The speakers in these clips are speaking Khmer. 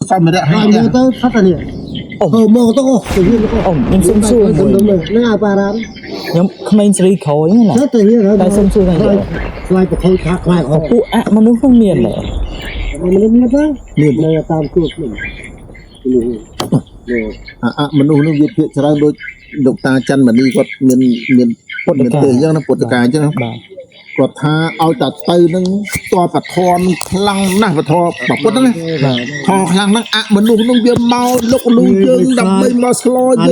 sao mà đã hai mươi tới phát là nhiều mồ to tự nhiên nó nhưng sung sướng nó ba ra nhưng không anh xử khối nè rất tự nhiên tại sung sướng này lại một khối khác lại họ cụ ạ mà nó không miền này mình biết đó này là tam cột mình mình nuôi nó việc việc ra đôi độc ta chân mà đi quật miền từ chứ nó quật cả chứ nó quật tha aoตัดtư nó to bạch thon lăng nè bạch thò bạch quất đó thò lăng nó mình nuôi nó việc mau lúc nuôi dương đập bay mau slow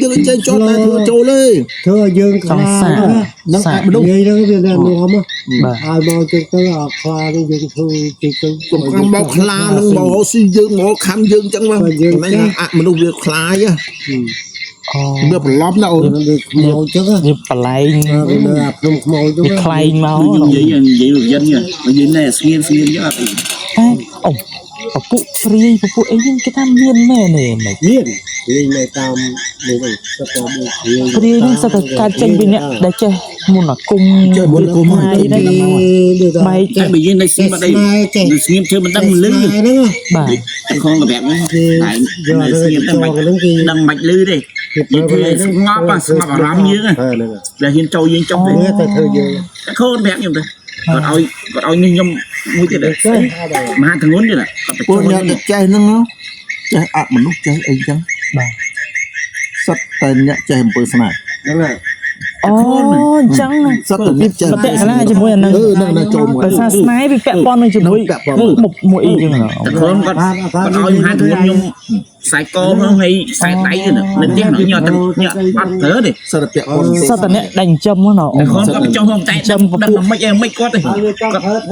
dương trên cho ta thừa trôi lên thừa dương trong xả nó mình nuôi gì đó cái này mua không ai mau cho tới khoa nó dương thu thì cũng không bao khla nó bao xi dương bao khăm dương chẳng mà này mình nuôi việc khla chứ được lắm đâu màu chứ như play như clay máu vậy được dân nha mà vậy này skill chứ ông phụ free phụ ấy nhưng cái tham viên mẹ này viên này tam này free nhưng sao cái chân bên này để chơi muốn là cung chơi muốn cung hay đấy mày cái bị dân này skill ở đây skill chơi mình đăng lư bà con là bẹp đấy skill đăng mạch lư đây ngóp mà làm như là hiên châu yên trong đấy không bẹp như thế còn oi như nhom mũi thế đấy mà thằng ngốn như là cô nhà được chơi nó chơi mình lúc chơi ấy chẳng sắp tên nhá chơi một bữa này chẳng sắp tên nhá chơi mà tệ là chỉ mỗi lần nó trộm tại sao snipe bị pẹp bon này chỉ mỗi ý chứ nào còn oi hai thứ nhom sai co nó hay sai tay nữa nên tiếc nó nhọ bắt thớ đi sao tận này đánh châm nó con có trong hôm tay châm đâm mấy em mấy con này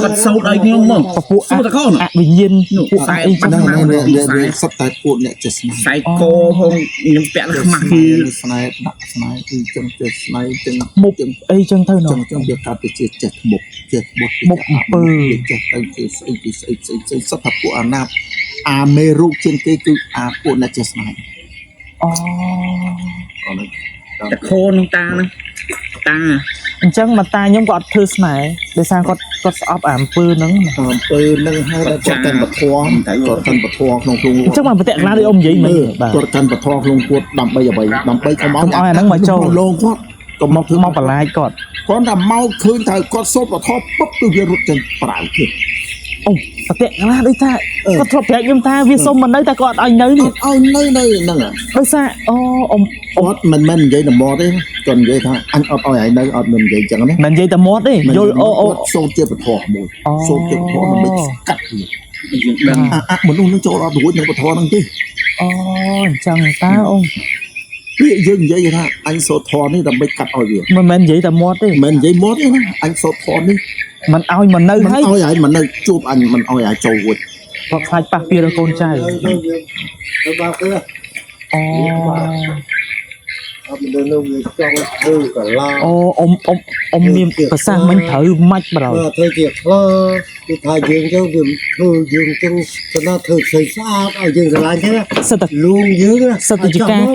con sâu đây nhom mà phụ sâu ta con bình nhiên phụ sai bắt năng sai sắp tay cuộn nhẹ chơi sai co không những vẽ nó mặc thì sai đặt sai thì chân chơi sai chân một ấy chân thôi nó chân việc cắt thì chơi một bự chơi sắp tập của anh nam mê rục trên cái cứ của nó chết này ta khôn ta nữa ta chẳng mà ta nhóm gọt thư này để sang có ấp ảm pư nắng hay là có cần bật thoáng có cần bật thoáng không luôn chắc mà phải tẹt lá đi ông gì mình có cần bật thoáng luôn cuột đầm bây giờ đầm bây có máu ai nắng mà trâu luôn quá có máu thứ máu bả lai cọt có đầm máu khơi thời có sốt và thóp bốc từ việc rụt chân phải kìa ông phải tẹt lá đây ta có thọp tẹt nhưng ta vì xong mình đây ta còn anh đấy nơi nè đây xa ông mình vậy là mò đấy còn vậy thôi anh oi ấy nơi mình vậy chẳng đấy mình vậy ta mót đi vô sốt chưa bật thoáng mùi sốt chưa bật thoáng mình cắt mình luôn nó cho nó đuổi những bật thoáng năng chứ chẳng ta ông ví dụ như vậy thôi anh sốt thoáng đi làm bị cắt oi việc mình vậy ta mót đi mình vậy mót đấy anh sốt thoáng đi mình oi mình nơi thấy oi ấy mình nơi chụp anh mình oi ấy trâu quỵt hoặc phải bạc bia là con trai ông miêm phải sang mình thử mạch vào thời tiết thì thay dương cho thường dương cho nó thường xảy ra ở dương là lại thế sao ta luôn dưới sao ta chỉ ca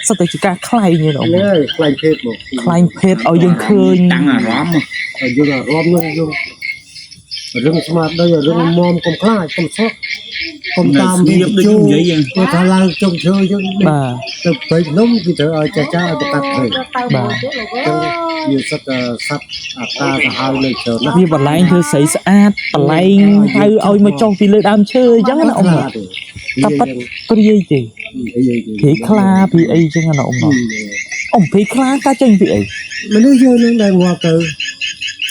sao ta chỉ ca khay như đó khay phết ở dương khơi tăng là róm ở dương là róm rừng smart đây là rừng mom con khai con sót con tam thì chú con thà là trồng chơi chứ bà tập tới nông thì thở ở cha ở cắt thầy bà nhiều sắt ta là hai lời chờ nó như bà lại anh thưa sấy sát bà lại hay ôi mà trong thì lời đam chơi chắc là ông ạ ta bắt có gì gì thì kla thì ấy chứ là ông thì kla ta chân thì ấy mà nó vô nó đang hòa từ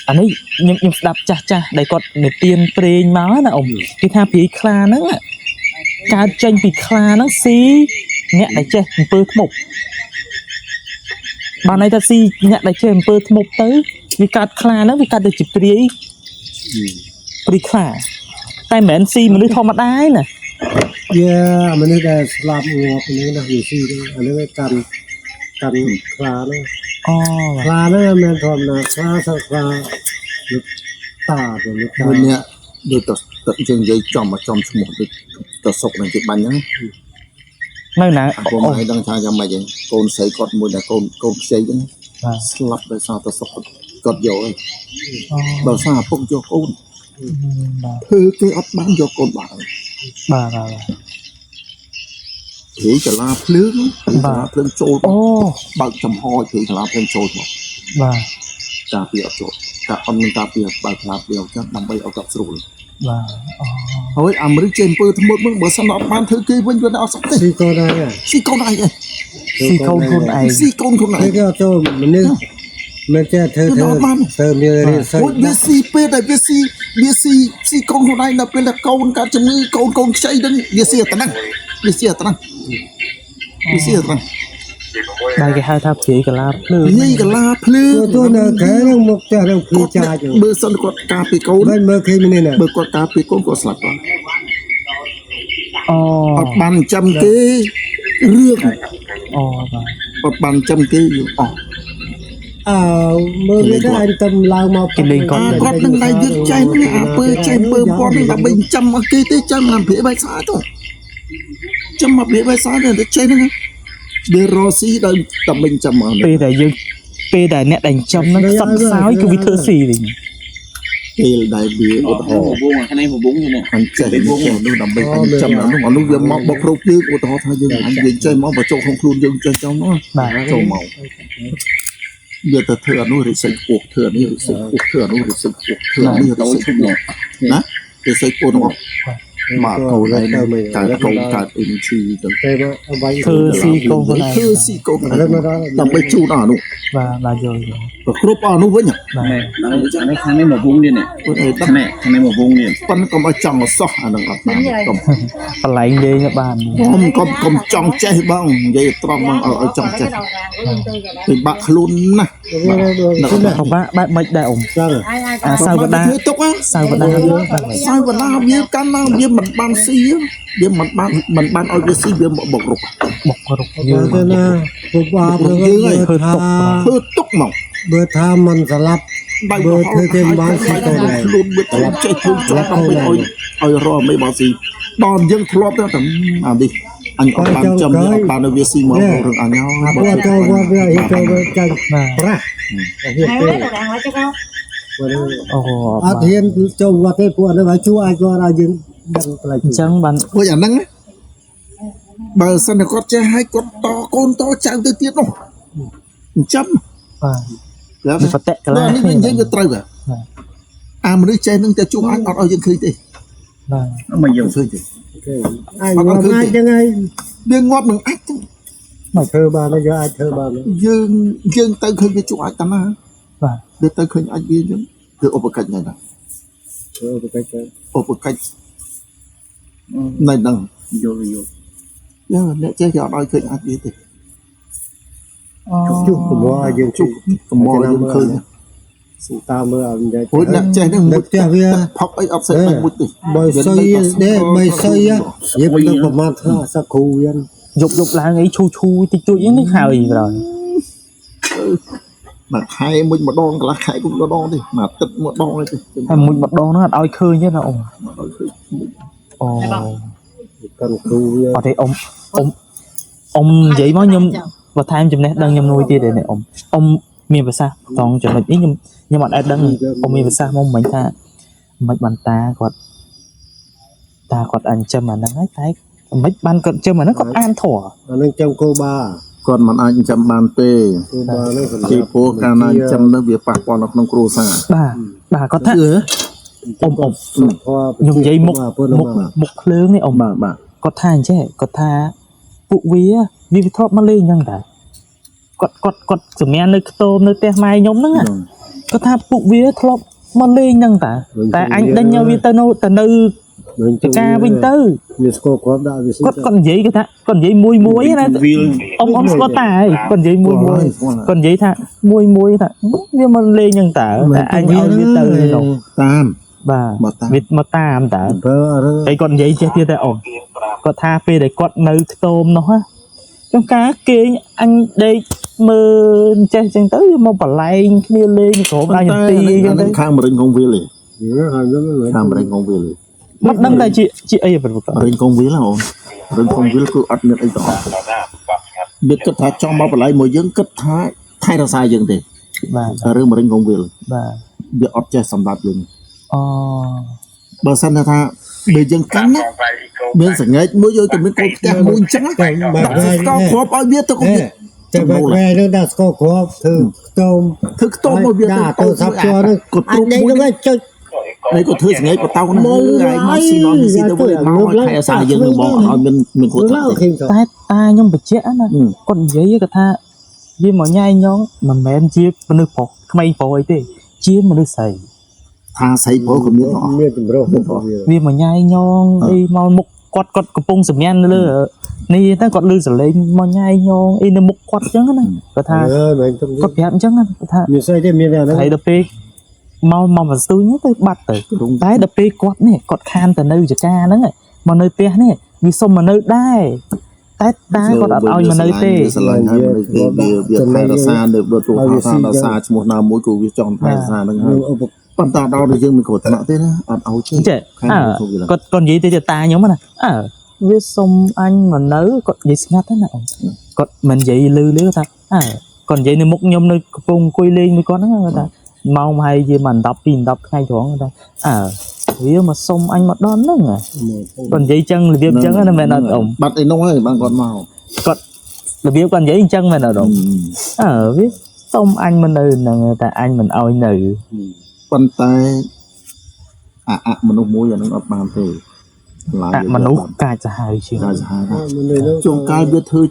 anh ấy nhưng đạp cha đây còn để tiền tiền máu nè ông cái tha phí kla nó cá tranh phí kla nó xí nhẹ để chơi bơ mục bà này ta xí nhẹ để chơi bơ mục tới vì cá kla nó vì cá được chụp phí kla tay mến xí mà nó thò mặt đái nè yeah mình đây làm ngọt mình là gì xí anh ấy cần kla nó kla nó mình thòm là kla sao kla ta rồi mình nè được tận chân dây chòm mà chòm một được tờ sọc này cái bánh nhá nơi nè con mày đang thay cho mày vậy con sấy cọt mùi là con sấy chứ slap để sao tờ sọc cọt dội bảo sao không cho con thứ cái ấp bán cho con bảo បាទបាទ ហេចលាភ្លើងភ្លើងចូល អូ បើកចំហហេចលាភ្លើងចូលមក បាទ ការពារអត់ចូលការអត់មានការពារបើកខ្លាភ្លើងចឹងដើម្បីឲ្យគាត់ស្រួល បាទអូ ហើយអាមេរិកចេញអំពើធ្មត់មើលបើសិនអត់បានធ្វើគេវិញវាអត់សក់ទេ ស៊ីកូនដែរ ស៊ីកូនឯង ស៊ីកូនខ្លួនឯង ស៊ីកូនខ្លួនឯង គេក៏ចូលមនុស្សមិនចេះធ្វើធ្វើមានរៀនសិ អូវាស៊ីពេលដែលវាស៊ីកូនខ្លួនឯងដល់ពេលដែលកូនកើតជំងឺកូនខ្ចីហ្នឹងវាស៊ីតែហ្នឹងវាស៊ីតែហ្នឹង ដែលគេហៅថាព្រាយកលាភ្លើង ញីកលាភ្លើង ទៅនៅខែនឹងមកចាស់នឹងព្រីចាច បើសិនគាត់ការពីកូន មិនមើលឃើញនេះណា បើគាត់ការពីកូនគាត់ស្លាប់គាត់ អូ អត់បានចាំគេរឿង អូបាទ អត់បានចាំគេយើងអស់ អើមើលវាដែរតំឡើងមក គាត់នឹងដៃយើងចេះហ្នឹងអាពើចេះពើពាន់ដើម្បីចាំអស់គេទេចាំអាព្រាបាយសាទៅចាំមកព្រាបាយសាទៅចេះហ្នឹងវារស់ស៊ីដល់ដើម្បីចាំមក ពេលដែលយើងពេលដែលអ្នកដែលចំនឹងខ្សត់ខ្សោយគឺវាធ្វើស៊ីវិញ ពេលដែលវាឧទាហរណ៍ វងខាងនេះវងនេះ អញចេះនោះដើម្បីអញចាំដល់នោះអានោះវាមកបុកគ្រប់យើងឧទាហរណ៍ថាយើងអញយើងចេះមកបញ្ចុះក្នុងខ្លួនយើងចេះចង់មក បាទ ចូលមកវាទៅធ្វើអានោះរិស័យពោះធ្វើអានេះរិស័យពោះធ្វើអានោះរិស័យពោះធ្វើអានេះរិស័យពោះណារិស័យពោះនោះមកកូនហើយកើតកូនកើតអ៊ីនជីទៅ តែអ្វី ធ្វើស៊ីកូនខ្លួនឯង ធ្វើស៊ីកូនដើម្បីជូនអានោះ បាទបាទយល់ ប្រគ្រប់អានោះវិញ បាទ ខាងនេះមកវងនេះខាងនេះមកវងនេះ ប៉ុន្តែកុំឲ្យចង់សោះអានឹងអត់បានកុំ បលែងលេងបាន កុំចង់ចេះបងនិយាយត្រង់មកឲ្យចង់ចេះពិបាកខ្លួនណាស់ ប្របាបែបមិនដែរអ៊ំ ចឹង អាសាវតា ធ្វើទុក សាវតាយើងបាទ សាវតាវាកាន់ឡើងវាមិនបានស៊ីវាមិនបានឲ្យវាស៊ីវាបុករុក បុករុកយើង ទៅណាពុកបាបនឹងធ្វើទុកមក បើថាมันស្លាប់ ខ្លួនវាចេះធ្វើចោលដើម្បីឲ្យរស់មិនបានស៊ីដល់យើងធ្លាប់ទៅតែអានេះអញអត់បានចាំវាអត់បានឲ្យវាស៊ីមករឿងអញហ៎ អាពួកចូលគាត់វាហិទៅចាញ់ បាទ ប្រាស់ហិទៅ អូ អត់ហ៊ានចូលវត្តទេពួកហ្នឹងឲ្យជួអាចគាត់ឲ្យយើងដឹងផ្លូវ អញ្ចឹងបាន ព្រោះអាហ្នឹងបើសិនតែគាត់ចេះឲ្យគាត់តកូនតចៅទៅទៀតនោះអញ្ចឹង បាទបតកលា នេះនិយាយវាត្រូវអាមនុស្សចេះនឹងតែជួអាចអត់ឲ្យយើងឃើញទេ បាទ មកយើង ឃើញទេ អាចងាប់អាចចឹងហើយ វាងាប់នឹងអាច មកធ្វើបានហើយយើងអាចធ្វើបាន យើងទៅឃើញវាជួអាចតាណា បាទ វាទៅឃើញអាចវាអញ្ចឹងគឺឧបកិច្ចណែណា ធ្វើប្រកែកទៅ ឧបកិច្ចណែហ្នឹង យល់ អ្នកចេះគេអត់ឲ្យឃើញអាចវាទេ ជុះកុំឲ្យយើងជុះ កុំឲ្យយើងឃើញ តាមមើលឲ្យនិយាយ ព្រោះអ្នកចេះនឹង នៅផ្ទះវា ផុកអីអត់ស្អីមួយទេ បើសុយដែរបើសុយយើងទៅប្រមាណថាសក្គ្រូវា យប់ឡើងអីឈូតិចតួចអីនេះហើយក្រោយ មួយខែមួយម្ដងកន្លះខែគុំម្ដងទេមួយអាទិត្យម្ដងទេ តែមួយម្ដងហ្នឹងអត់ឲ្យឃើញទេណាអ៊ំអូ កាន់គ្រូវា អត់ទេអ៊ំនិយាយមកខ្ញុំបន្ថែមចំណេះដឹងខ្ញុំមួយទៀតទេអ៊ំមានប្រសាសន៍ត្រង់ចំណុចនេះខ្ញុំអត់អាចដឹងអ៊ំមានប្រសាសន៍មកមិញថាមិនបានតាគាត់អញ្ចឹមអាហ្នឹងហើយតែមិនបានគាត់អញ្ចឹមអាហ្នឹងគាត់អានធัว អានឹងចាំគោបា គាត់មិនអាចចាំបានទេ គោបានឹងសម្ ពី រាប់ ព្រោះកាលណាចាំទៅវាប៉ះពាល់នៅក្នុងគ្រួសារ បាទគាត់ថាអ៊ំខ្ញុំនិយាយមុខភ្លើងនេះអ៊ំ បាទ គាត់ថាអញ្ចេះគាត់ថាពួកវាធ្លាប់មកលេងអញ្ចឹងដែរគាត់សម្រាប់នៅខ្ទមនៅផ្ទះម៉ែខ្ញុំហ្នឹងគាត់ថាពួកវាធ្លាប់មកលេងហ្នឹងតែអញដេញឲ្យវាទៅនៅទៅការវិញទៅ វាស្គាល់គាត់ដាក់វាស៊ី គាត់និយាយគាត់ថាគាត់និយាយមួយណាអ៊ំស្គាល់តាហើយគាត់និយាយមួយគាត់និយាយថាមួយថាវាមកលេងអញ្ចឹងតើតែអញឲ្យវាទៅនោះ តាម បាទវាមកតាមតើ បើអរ តែគាត់និយាយចេះទៀតតែអ៊ំគាត់ថាពេលដែលគាត់នៅខ្ទមនោះចំការគេងអញដេកមើលចេះអញ្ចឹងទៅមកបលែងគ្នាលេងក្រុមអាយទីអញ្ចឹងទៅ ខាងមរិញកងវាលទេ ហើយយើង ខាងមរិញកងវាលទេ មិនដឹងតែជាអីប្រកប មរិញកងវាលអូនមរិញកងវាលគឺអត់មានអីទាំងអស់វាគិតថាចង់មកបលែងមួយយើងគិតថាថែរក្សាយើងទេ បាទ រឿងមរិញកងវាល បាទ វាអត់ចេះសម្រាប់យើង អូ បើសិនថា bây giờ cắn á bên sảnh ngay mỗi giờ tụi mình có kẹo mùi trắng á có khó bao biết tôi không biết แต่แม่นึกได้ก็ครบถึกต้มมาเบียร์ตัวซับตัวนึงอันนี้ก็ไม่จุด đây có thứ ngay của tao nó ai mà xin nó gì đâu với máu hay xài dân mong ở mình có ta nhung bị chết nè con giấy cái tha với mà nhai nhón mà mẹ anh chia mà nước bột mày bội thế chia mà nước xài tha xây bố của miếng họ vì mà nhai nhón đi mau mục quạt cái bông sầm nhăn nữaนี่ถ้ากดลือสเลยมันง่ายโยอินมุกกดจังนะก็ท่ากดแผนจังนะก็ท่า มีใส่ได้มีแล้วนะ ไอ้ดะเปมามาซื้อเนี่ยตัวบัตรตัวแต่ดะเปกดเนี่ยกดคานแต่nơiจะกานั่นไงมาnơiเตะเนี่ยมีส้มมาnơiได้แต่ตาก็เอามาnơiเตะ สลายให้มันเบียร์ไทยราซาเดือบตัวทางราซาชมนามุ้ยกูวิจอมไทยราซานั่งฮะปัญตาดาวได้ยังมีโคตรหนักเต้นะเอาจริง เจ๊còn gì thì ta nhóm mà với xong anh mà nỡ còn vậy ngắt thế nào còn mình vậy lư ta còn vậy nên một nhóm nơi vùng quay lên mới có nó người ta mau hay gì mình đọc ngay chỗ người ta vì mà xong anh mà đón nó à còn vậy chân là biết chân nó mẹ nào ổng bắt đi nông ấy bạn còn màu còn là biết còn vậy chân mẹ nào ổng biết xong anh mình nơi là người ta anh mình oi nữปันตายมันนุ่มมวยอย่างนั้นออกมาเลยมนุษย์กายจะหายเชียว กายจะหายจงกายเบียดเธอ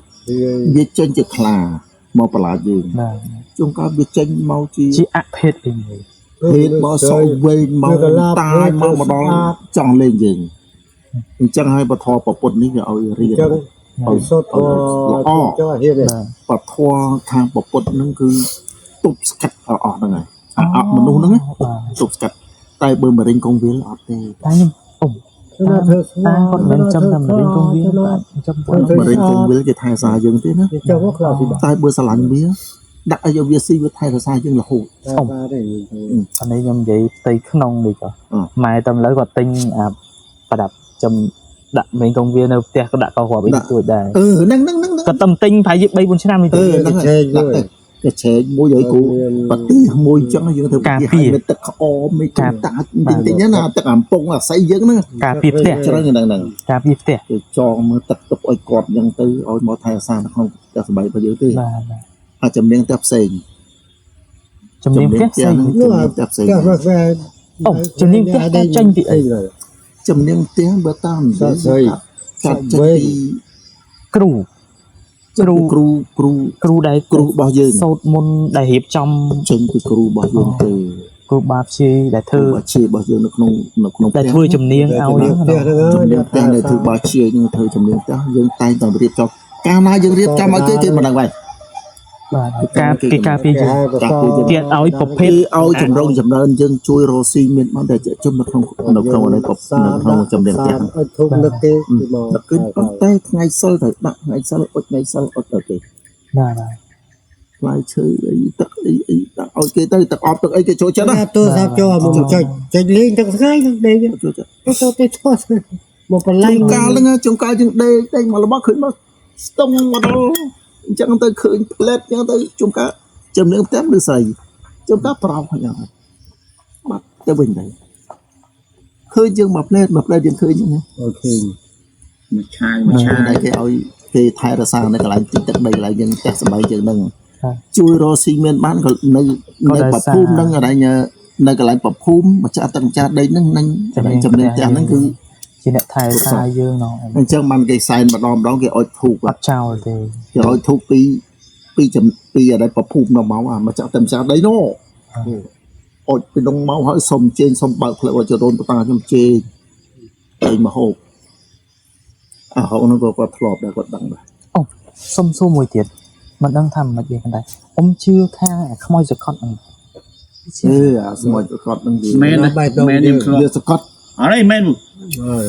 เบียดเจนจะคลามาประหลาดยืนจงกายเบียดเจนเมาจีเพศเองเลย เพศมาโซเวนมาตายมาดองจังเล่นยืนจังให้ปะทอปะปนนี่จะเอาเรียนเอาสดอ้อปะทอทางปะปนนั่นคือตุบสกัดออกนั่นไงมันนู่นนั่นตุบสกัดใต้เบอร์มาเร่งกงเวียนออกเตะตายยังta còn bên trong nằm ở bên công viên trong mà bên công viên cái thay xa dừng thế nữa tai bữa xa lạnh bía đặt ở giờ việc với thay xa dừng là hụt anh ấy nhầm vậy tây khăn nông đi cả mai tâm lấy quạt tinh và đập trong đặt bên công viên đâu tiếc có đặt câu hỏi bên tuổi đời năng có tâm tinh phải giúp bay 4 năm thì cái chế môi giới cụ và tí môi chân là dương cà phê mình tất cả mấy chúng ta tính nhá nào tất cả bông là xây dựng nữa cà phê tẻ cho nó như này cà phê tẻ cho mà tập oi cọt dân tư oi mò thay xa nó không cho bảy bao nhiêu tư chấm đen tập xây chấm đen tập xây chấm đen tập tranh vị ấy chấm đen tiếng bữa tam xây chặt cừu đại cừu bao giờ sốt môn đại hiệp trong chân cái cừu bao giờ từ cừu bạp chi đại thư bao giờ nó không đại thư chấm niên ao tiếng này thư bao chi nhưng thư chấm niên ta dương tay toàn riết cho ca na dương riết cho mọi cái mà đằng vậy cà phê tiền ao ít bọc phết ao chấm rong dương chui rosi miền bắc để chấm nó không ở đây bọc nó không chấm đen tiền cứ tay ngay sau thời đặt ngay sau ở kì lại chơi tắc ở kia tới tắc ọp tắc ấy cái chỗ chết đó tôi sao cho một chạy lên tắc ngay đây cái chỗ một phần lạnh chúng ca đây mà nó bắt khởi mà tông mà nó chẳng tới khởi lết chẳng tới chúng cá chấm nước tép được sầy chúng cá prao hay nào bắt tới bình đấy khơi dương mập lên điện khơi như thế mà đây cái ơi cái thay ra sang này cái lại tích đây lại dân chắc sẽ bay chừng đằng chui rosi men bán còn nơi bập phum đang ở đây nhờ nơi cái lại bập phum mà cha tăng cha đây nâng chấm lên cha nó cứ chỉ là thay xa dương nó anh chắc man cái sign mà đom đó cái oi thục bắt trao thì cái oi thục pi ở đây bập phum nó máu mà cha tăng cha đấy nó oi cái đông máu hỏi sông trên sông bạc lại cho đôn ta trong trên đây mà hộp họ nó có flop đã có đằng này sông xô mùi tiệt mình đang thầm mà gì cái này ông chưa tha không bao giờ con mọi con đang gì men Scott ở đây men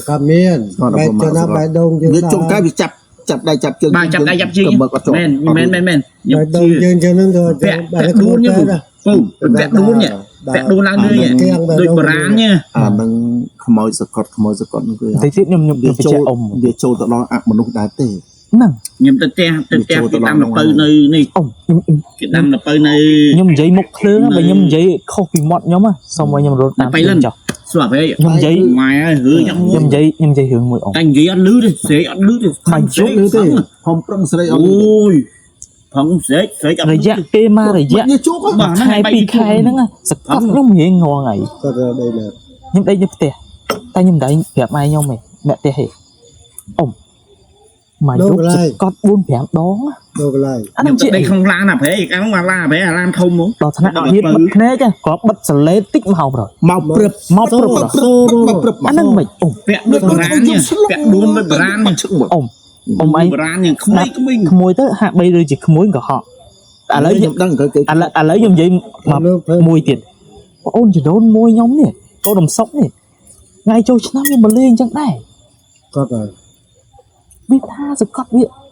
cam miên bài cho nó bài đông chứ trong cái bị chặt đây chặt chân bài chặt đây chặt chân men bài đông chân cho nó rồi bài đuôn nhá vẹt đuôn nhỉ vẹt đuôn lang đưa nhỉ đôi brand nhá đang không bao giờ Scott thấy tiếp nhầm để châu tao lo mà lúc đá tê nhầm tê cái đâm là pơi nơi này cái đâm là pơi nơi nhầm giấy mục khứa và nhầm giấy không bị mọt nhóm xong rồi nhầm rồi bay lên ស្វាប់ហេ ខ្ញុំនិយាយ ម៉ែហើយហឺយ៉ាងមួយ ខ្ញុំនិយាយរឿងមួយអ៊ំ តែនិយាយអត់លឺទេស្រែកអត់លឺទេ មិនជុកលឺទេហំប្រឹងស្រីអត់ អូយផងស្រែកអត់ រយៈពេលមករយៈ ញ៉ាជុក ខែ2ខែហ្នឹងសកត់ខ្ញុំរៀងងងហើយ គាត់ដីណា ខ្ញុំដេកនៅផ្ទះតែខ្ញុំមិនដឹងប្រាប់ម៉ែខ្ញុំទេអ្នកផ្ទះហេអ៊ំមកយប់សកត់4 5ដង ដូរកន្លែង អាហ្នឹងជា ដេកក្នុងឡានអាប្រេអាហ្នឹងមកឡាប្រេអាឡានធំហ្មង ដល់ថ្នាក់អត់ហ៊ានបិទភ្នែកគ្រាន់បិទសលេតតិចមកហៅប្រ មកព្រឹប មកព្រឹប មកព្រឹប អាហ្នឹងមិនអ៊ំ ពាក់ដូចបារាណនេះពាក់ដួនដូចបារាណនេះ ឈឹកមក អ៊ំអ៊ំឯង បារាណនេះក្មេងក្មេង ក្មួយទៅហាក់បីដូចជាក្មួយកុហកឥឡូវ ខ្ញុំដឹងគេ ឥឡូវខ្ញុំនិយាយមកមួយទៀតបងអូនចដូនមួយខ្ញុំនេះកូនរំសុកនេះថ្ងៃចូលឆ្នាំខ្ញុំមកលេងអញ្ចឹងដែរ គាត់ហើយ វាថាសកត់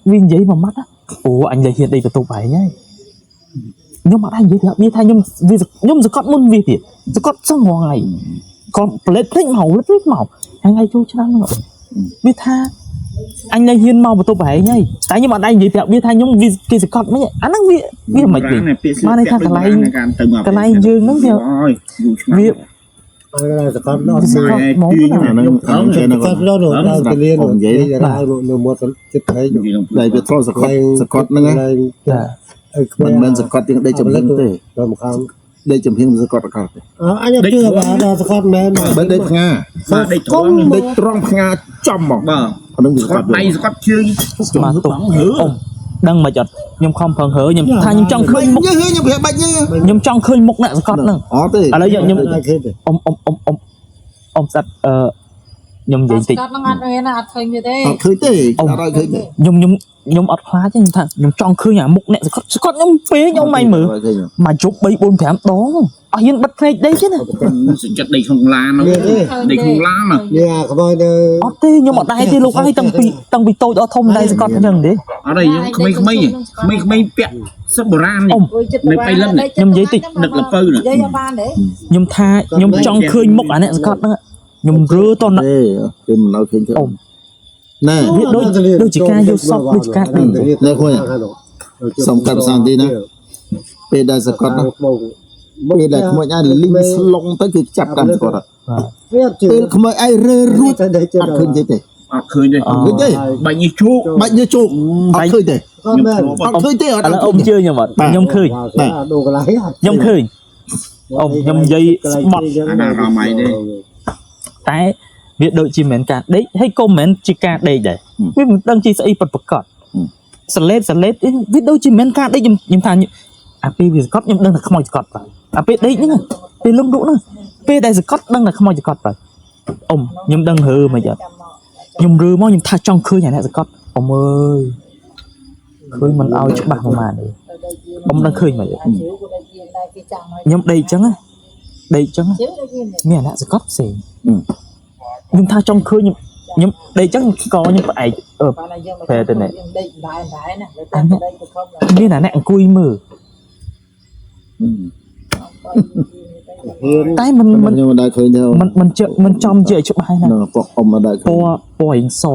វានិយាយមួយម៉ាត់អូអញលេងហ៊ានដេកបន្ទប់ឯងហើយខ្ញុំអត់ដែរនិយាយប្រាប់វាថាខ្ញុំសកត់មុនវាទៀតសកត់សឹងហងៃក៏ប្លេតភ្លេចមកលឹកមកថ្ងៃចូលឆ្នាំហ្នឹងវាថាអញលេងហ៊ានមកបន្ទប់ឯងហើយតែខ្ញុំអត់ដែរនិយាយប្រាប់វាថាខ្ញុំគេសកត់មិនអាហ្នឹងវាមិនវិញបានន័យថាកន្លែងយើងហ្នឹងវា ហើយសកលនោះ សកត់មក អាហ្នឹងគេនៅ គាត់នោះដល់ទៅលៀននិយាយដល់នៅមាត់ចិត្តហើយ តែវាធ្លាប់សកត់ហ្នឹង ចា មិនមែនសកត់ជាងដេកចំហៀងទេ ដល់មកខាង ដេកចំហៀងសកត់អកទេ អញជឿថាដល់សកលមែន បើដេកផ្ងា បាទដេកត្រង់ ដេកត្រង់ផ្ងាចំហ្មង បាទ អាហ្នឹងវា ស្ ស ក ក ត់ ត់ ដៃស្កត់ជើង ស្មាទុកអ៊ំដឹងមិនអត់ខ្ញុំខំប្រឹងហើខ្ញុំថាខ្ញុំចង់ឃើញមុខ ញើខ្ញុំប្រាប់បាច់ញើ ខ្ញុំចង់ឃើញមុខអ្នកសកត់ហ្នឹង អត់ទេ ឥឡូវខ្ញុំ ឃើញទេ អ៊ំស្ដាប់ខ្ញុំនិយាយតិច គាត់នឹងអត់មានអត់ឃើញវាទេ អត់ឃើញទេអត់ឃើញទេ ខ្ញុំអត់ខ្លាចទេខ្ញុំថាខ្ញុំចង់ឃើញអាមុខអ្នកសកត់ខ្ញុំពេកខ្ញុំមិនមើលមកជប់3 4 5ដងអស់ហ៊ានបិទភ្នែកដេកទេណា សុចិត្តដេកក្នុងឡានដេកក្នុងឡាន នេះអាក្បយទៅ អត់ទេខ្ញុំអត់ដែរទេលោកអើយតាំងពីតូចដល់ធំដែរសកត់អញ្ចឹងទេ អត់ទេយើងក្មេងៗពាក់សិបបុរាណនេះ នៅពេលលឹមនេះ ខ្ញុំនិយាយតិច ដឹកលពៅនេះ និយាយឲ្យបានទេ ខ្ញុំថាខ្ញុំចង់ឃើញមុខអាអ្នកសកត់ហ្នឹងខ្ញុំរើតន ទេគេមិនឲ្យឃើញទេណែ វាដូចជាការយកសពដូចជាការដេក សំកាត់ផ្សាទីណាពេលដែលសកត់ពេលដែលក្មួយអាយលីងស្លងទៅគឺចាប់តាមសកត់ វាជឿ ពេលក្មួយអាយរើរួច ទៅដេកចិត្ត អត់ឃើញទេ អត់ឃើញទេ ឃើញទេ បាញ់នេះជោគ បាច់ញើជោគអត់ឃើញទេ គាត់មែន អត់ឃើញទេអត់ ឥឡូវអ៊ំជឿខ្ញុំអត់ខ្ញុំឃើញ ដូរកន្លែង ខ្ញុំឃើញអ៊ំខ្ញុំនិយាយស្បត់ អាណារ៉ាម៉ៃទេ តែវាដូចជាមិនការដេកហើយក៏មិនជាការដេកដែរវាមិនដឹងជាស្អីពិតប្រាកដសលេតវាដូចជាមិនការដេកខ្ញុំថាអាពេលវាសកត់ខ្ញុំដឹងថាខ្មោចសកត់បាទអាពេលដេកហ្នឹងពេលលំដក់ហ្នឹងពេលដែលសកត់ដឹងថាខ្មោចសកត់បាទអ៊ំខ្ញុំដឹងរើមិនអត់ខ្ញុំរើមកខ្ញុំថាចង់ឃើញអាអ្នកសកត់អ៊ំអើយឃើញមិនឲ្យច្បាស់ប្រហែលទេអ៊ំដឹងឃើញមិនខ្ញុំដេកអញ្ចឹងដេកអញ្ចឹងមានអាអ្នកសកត់ផ្សេងខ្ញុំថាចង់ឃើញខ្ញុំដេកអញ្ចឹងក៏ខ្ញុំផ្អែកពេលទៅនេះ ដេកដែរណាតែដេកទៅខំ មានអាអ្នកអង្គុយមើលតែមិន ខ្ញុំមិនដែលឃើញទេ មិនចំជាច្បាស់ណា នៅពួកអ៊ំមិនដែលឃើញ ពណ៌រៀងស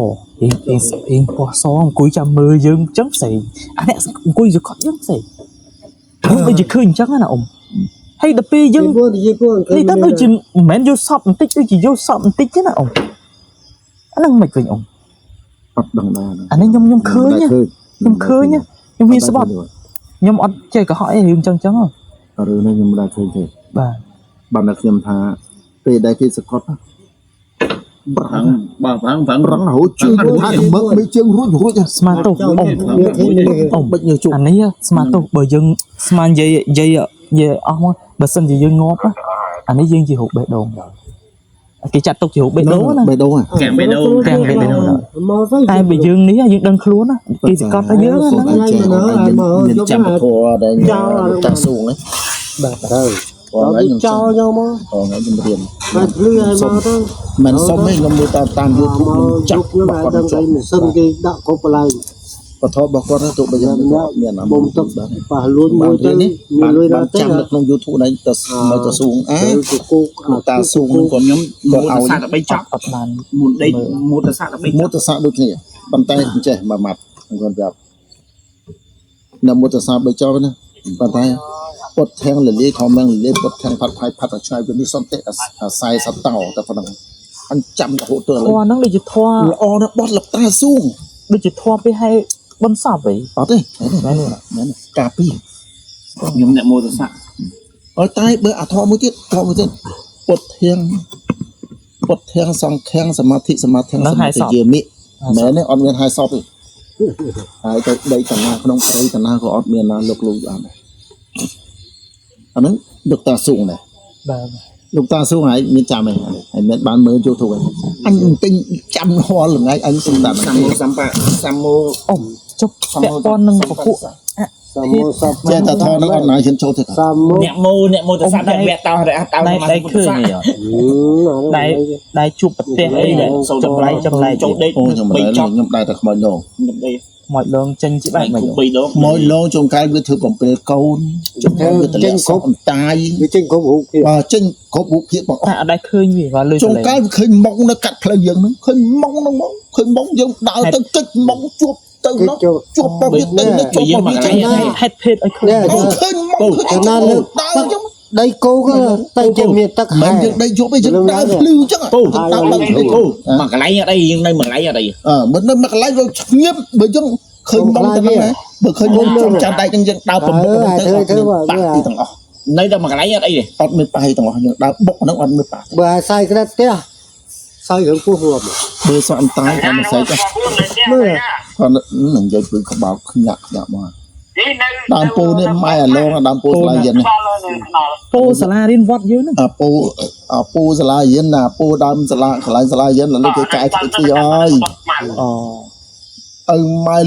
រៀងពណ៌សអង្គុយចាំមើលយើងអញ្ចឹងផ្សេងអាអ្នកអង្គុយសកត់យើងផ្សេងខ្ញុំដូចជាឃើញអញ្ចឹងណាអ៊ំហើយដល់ពេលយើង ពួកនិយាយពួក នេះទៅដូចជាមិនមែនយកសពបន្តិចដូចជាយកសពបន្តិចទេណាអ៊ំអាហ្នឹងមិនឃើញអ៊ំ អត់ដឹងដែរ អានេះខ្ញុំឃើញខ្ញុំមានស្បត់ខ្ញុំអត់ចេះកុហកអីរឿងអញ្ចឹងហ៎ រឿងនេះខ្ញុំមិនដែលឃើញទេ បាទ បានតែខ្ញុំថាពេលដែលគេសកត់ ប្រឹងបើប្រឹង រងរហូតជើងថាមើលមានជើងរួច ស្មាទោសអ៊ំ អ៊ំបិចញើជោគ អានេះស្មាទោសបើយើងស្មាននិយាយអស់មកបើសិនជាយើងងាប់អានេះយើងជារូបបេះដូងគេចាត់ទុកជារូបបេះដូងណា បេះដូង កាំបេះដូង តែបើយើងនេះយើងដឹងខ្លួនណាគេសកត់តែយើង មានចាំពធដែលតាស៊ូងហ្នឹង បាទទៅ បងឯងខ្ញុំ ចោលយកមក បងឯងខ្ញុំរៀន បាទលឺឲ្យមកទៅ មិនសុំទេខ្ញុំមើលតាម YouTube ចាប់ខ្ញុំអាចដឹងតែមិនសិនគេដាក់គ្រប់កន្លែង បទរបស់គាត់ទៅបើយើងមានអា បំទឹកប៉ះលួចមួយទៅមានលុយដល់ទេ ចាំនៅក្នុង YouTube នេះទៅនៅទៅស៊ូងអើ ទៅគោក តាស៊ូងនឹងខ្ញុំ មួ គាត់ ត ឲ្យ សាទៅបីចប់ អត់បាន មួតដេកមួតសាទៅបី មោទសាដូចគ្នាប៉ុន្តែចេះមួយម៉ាត់ខ្ញុំគាត់ប្រាប់នៅមោទសាបីចោលណាប៉ុន្តែ ปดแทงเลยเลยทอมแมงเลยปดแทงผัดไผ่ผัดชายเป็นนี่ส้นเตะใส่สตอแต่พนังอันจำกับหัวตัวเลย ធွာហ្នឹងដូចជាធွာ ละออนะบอสหลับตาสู้ ដូចជាធွာไปให้បនសពវិញ เอาดินั่นกาปี ខ្ញុំអ្នកមោទស័ក ตายเบอร์ทอมือติดปดแทงสองแทงสมาธิสมาธิเยมิแม่เนี่ยออดเมียนไฮซอฟเลยหายใจได้จันนาขนมไตรจันนาก็ออดเมียนนาลกลูอันนั้นลูกตาสูงเลย បាទ ลูกตาสูงหายมีจำไหมไอ้เม็ดบ้านมือจูถูกอันเป็นจำฮอหรือไงอันสุดตา សាមោសម្បសាមោ អូចុះពាក់ព័ន្ធនឹងពពួក สามโมสับ เจ้าตาทอนักออนไหนฉันโชว์เถอะ สามโม អ្នកមោទស័កតែវែកតោតែអត់តោ ដៃឃើញនេះដៃជួបប្រទេសអីដែរចម្លែកចូលដេក โอ้ยังไม่ได้ยังได้แต่ขโมយโลง ខ្ញុំដេក មកដងចេញជាបែប បែក មិន 3ដង ขโมยโลงจงกลายเป็นถือผมเป็นกូនจงกลายเป็นตะเลียสองตาย វាចេញគ្រប់រូបភាព ចេញគ្រប់រូបភាពបងអ តែ ស់ អត់ដែរឃើញវាបាទលឺ ចុ ស ង លេង កាយឃើញមុងនៅកាត់ផ្លូវយើងហ្នឹងឃើញមុងហ្នឹងមកឃើញមុងយើងដើរទៅគិចមុងជួបទៅនោះជួបបោះវាទៅជួបបោះវាចឹង ហេតុភេទឲ្យឃើញ ឃើញមុងឃើញដើរចឹង ដៃគោក៏តែជាមានទឹក មិន ហែ យើងដេកយប់ឯងយើងដើរភ្លឺចឹង ពូ ដើរឡើងភ្លឺ ពូមកកន្លែងអត់អីយើងនៅមកកន្លែងអត់អី មិននៅមកកន្លែងវាស្ងៀមបើយើងឃើញមុងទៅហ្នឹងបើឃើញមុងចង់ចាំដៃចឹងយើងដើរប្រមុខទៅបាក់ទីទាំងអស់ នៅតែមកកន្លែងអត់អីទេ អត់មានប៉ះទាំងអស់យើងដើរបុកហ្នឹងអត់មានប៉ះ បើឲ្យសៃក្រាត់ផ្ទះសៃរឿងពោះរួម បើសក់អន្តើយតែមិនស្អីទេ មើល គាត់នឹងនិយាយពីក្បោកខ្ញាក់មកដើមពូនេះម៉ែអាឡងដើមពូស្លាយយិននេះ ពោសាលារៀនវត្តយើងហ្នឹង ពូស្លាយយិនណាពូដើមស្លាកន្លែងស្លាយយិនឥឡូវគេកែធ្វើទីហើយ អូ ឲ្យម៉ែ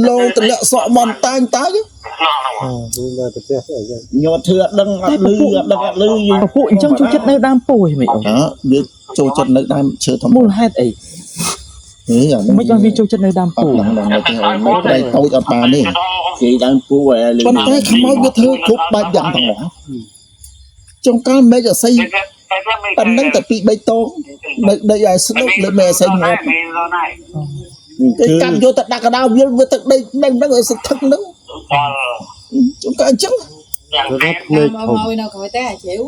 ឡងតម្លាក់សក់មន់តាញតាយ នៅប្រទេសអីចឹង ញោមធ្វើអត់ដឹងអត់លឺអត់ដឹងអត់លឺយើង ពពួកអញ្ចឹងចូលចិត្តនៅដើមពោហ្មងអូ វាចូលចិត្តនៅដើមឈើធម្ម មូលហេតុអី នេះយ៉ាង មិនឲ្យវាចូលចិត្តនៅដើម អ ពោ ត់ឡើងនៅទេនៅដៃតូចអត់បានទេ គេដើមពូឲ្យលឺ ប៉ុន្តែខ្មោចវាធ្វើគ្រប់បែបយ៉ាងទាំងអស់ចុងកាលមេឃអស័យតែនឹងតែពី3តងនៅដីឲ្យស្នុកលើមេអស័យងាប់គេកាត់យកទៅដាក់កដៅវាវាទឹកដីនឹងឲ្យសន្ធឹកនឹងចុងកាលអញ្ចឹង រដ្ឋភ្នែកធំ មកនៅក្រោយតែអាជិវ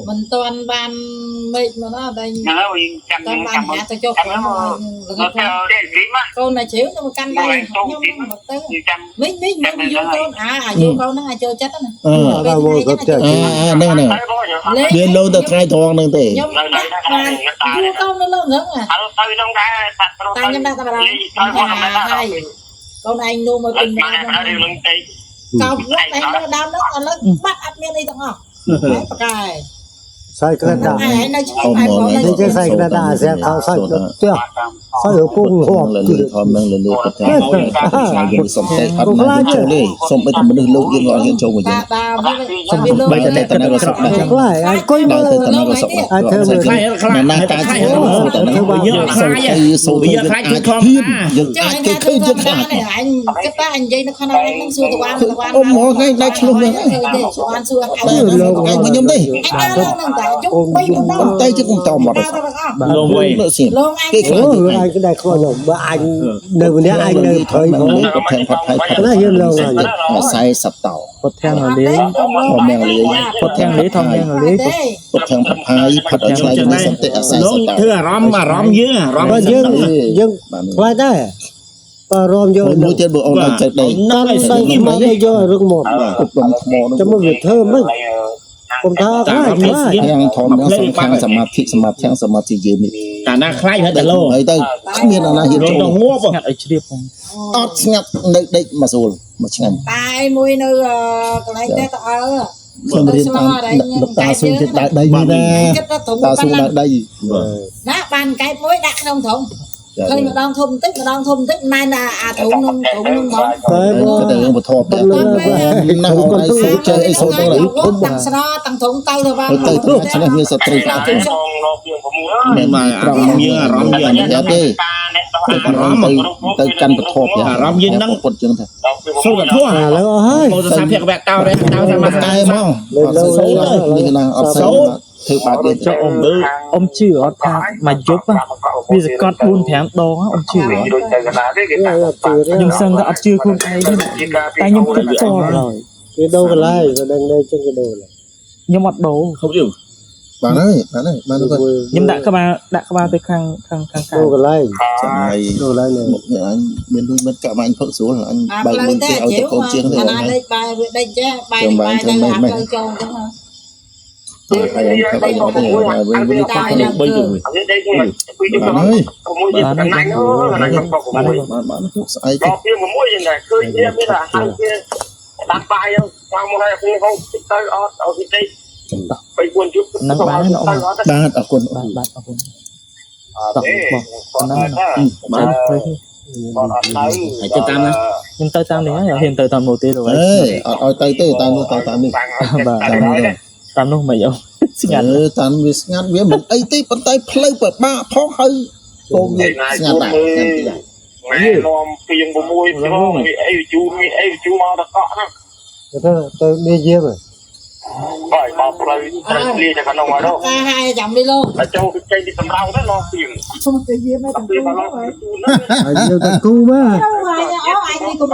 មិនតាន់បានមេឃមកណាតែតាន់បានហាទៅចុះខ្លួនល្ងឹកកូនអាជិវទៅកាន់ដៃខ្ញុំមកទៅមីមកយកកូនអាយកកូនហ្នឹងអាចចូលចិត្តណា ដល់មកគាត់ចេះ ហ្នឹងវាលោទៅថ្ងៃត្រង់ហ្នឹងទេ ខ្ញុំដាក់បានយូរកូននៅលើហ្នឹងតែខ្ញុំដាក់តែម្ដងហើយកូនឯងនោះមកពេញមកកោបវត្តឯងនៅដើមនោះឥឡូវបាត់អត់មានអីទាំងអស់ប្រកែ សៃក្រាត់ដាក់ ឯងនៅឆ្ងាយឯងបង នេះគេសៃក្រាត់ដាក់អាសែខោសៃផ្ទះសៃរពុងហប់ លឺធំហ្នឹងលឺគាត់ថាយើងសុំតែអត់បានចូលទេសុំបីតែមនុស្សលោកយើងក៏ហ៊ានចូលមកយើង សុំ បីតែតែនៅក៏សុំដែរ ខ្លាយអង្គុយមើល តែនៅក៏សុំដែរ អាចធ្វើមើល ខ្លាយខ្លាយ ណាការធ្វើយើងខ្លាយសូទៅយើងអាចធំយើង ចា អាច គេ គេឃើញយើងខ្លាច អញគិតថាអញនិយាយនៅក្នុងឯងនឹងសួរតវ៉ាន អ៊ំមកថ្ងៃដៃឆ្លុះហ្នឹង សួរបានសួរអញ តែលោកខ្ញុំទេ អញដល់នឹងតែជុំបីម្ដង តែជិះគុំតមក លងវិញ លើសៀម លោកអញ គេខ្លាច អញក៏ដែរខ្វល់បើអញនៅម្នាក់អញនៅព្រៃផង នេះក៏ថែមផាត់ថៃផាត់ ណាយើងលងអញ 40តោ ពុតទាំងលាយ ធំមែងលាយ ពុតទាំងលាយធំទាំងលាយ ទេ គាត់ថែមផាត់ថៃផាត់ឲ្យឆ្លៃនេះសន្តិអា40 លង តោ ធ្វើអារម្មណ៍យើងអារម្ម បើ ណ៍ យើងខ្លាចដែរបើរំយក មួយទៀតបើអូនឲ្យចិត្តដី តាមសៃមកយករឹងមក គប់ដុំថ្មនោះ ចាំមកវាធ្វើមិនខ្ញុំថាខ្លាចខ្លាច ទាំងធំទាំងសំខាន់សមាធិសមាធិយើងនេះ តាណាខ្លាយហើយតែលង ហើយទៅគ្មានអាណាហ៊ាន រ ចូល ងងប់ ស្ងាត់ឲ្យជ្រាបផង អត់ស្ងាត់នៅដេកមកស្រួលមកឆ្ងាញ់ តែមួយនៅកន្លែងតែតើ ខ្ញុំរៀនតាមលោកតាស៊ូចិត្តដាក់ដីនេះណា គិតថាធំ តា ប៉ុ ស៊ូ ណ្ណា ដាក់ដី ណាបានកែបមួយដាក់ក្នុងធុងឃើញម្ដងធំបន្តិចម្ដងធំបន្តិចណែណាអាធុងនោះមក តែមក ទៅរឿងបធរតែណាអូនឲ្យស៊ូចេះអីស៊ូទៅធំ តាំងស្រតាំងធុងទៅទៅបាន ទៅឆ្នេះមានសត្រូវ មែនមកអារម្មណ៍យើងអារម្មណ៍យើង យ៉ាទេអារម្មណ៍ទៅកាន់បធរអារម្មណ៍យើងហ្នឹងពុតចឹងទៅ សូត្រធัว ឥឡូវអស់ហើយ ពោធិសាភៈកវៈតោរេតោសមាស តែមកអត់សូវនេះណាអត់សូវធ្វើបាត់ទៀត ចុះអ៊ំអ៊ំជឿអត់ថាមួយយប់វាសកត់ 4-5 ដងអ៊ំជឿអត់ខ្ញុំសឹងតែអត់ជឿខ្លួនឯងតែខ្ញុំគិតផ្ទាល់ហើយ cái đâu cái lai và đang đây trên cái đồ này ខ្ញុំអត់ដូរ không chịu បានហើយបានហើយបានគាត់ ខ្ញុំដាក់ក្បាលទៅខាងខាង đâu cái lai ចាំហើយ đâu cái lai này មកនេះអញមានដូចមិនកាក់បាញ់ផឹកស្រួលអញ អា បើក ផ្លូ មុ វ ន តែ គេឲ្យ ជិ ត វ កូនជាងទេ អាណាដេកបាយដេកចេះបាយបាយទៅហាក់ទៅចងចឹង ហើយអញផឹកអីមកទេហើយវិញវិញ តែ ផឹក នៅ បី គឺ ទៅបានហើយបានស្អីទៅ ហ្នឹងបានណាអ៊ំ បាទអរគុណ បាទអរគុណ តោះបងហ្នឹងបានទៅ phải cho tam đó ខ្ញុំទៅតាមនេះហើយហ៊ានទៅតាមនោះទេទៅ អេអត់ឲ្យទៅទេតាមនោះទៅតាមនេះ បាទ តាមនេះទៅ តាមនោះមិនអីស្ងាត់ តាមវាស្ងាត់វាមិនអីទេប៉ុន្តែផ្លូវពិបាកផងហើយកូនវាស្ងាត់ដែរស្ងាត់ទីដែរ ម៉ែនាំពីង6ត្រង់មានអីជូរមកតកក់ហ្នឹង cái đó tôi đi dê mà បាយមកផ្លូវត្រូវលាទៅក្នុងហើយនោះ តែហើយចាំđi luôn តែចូលទៅចេញពីសម្រៅទៅនាំពីង khôngទៅយាមទៅ ពីមកឡង à, dê tao cu mà đâu rồi anh đi cùng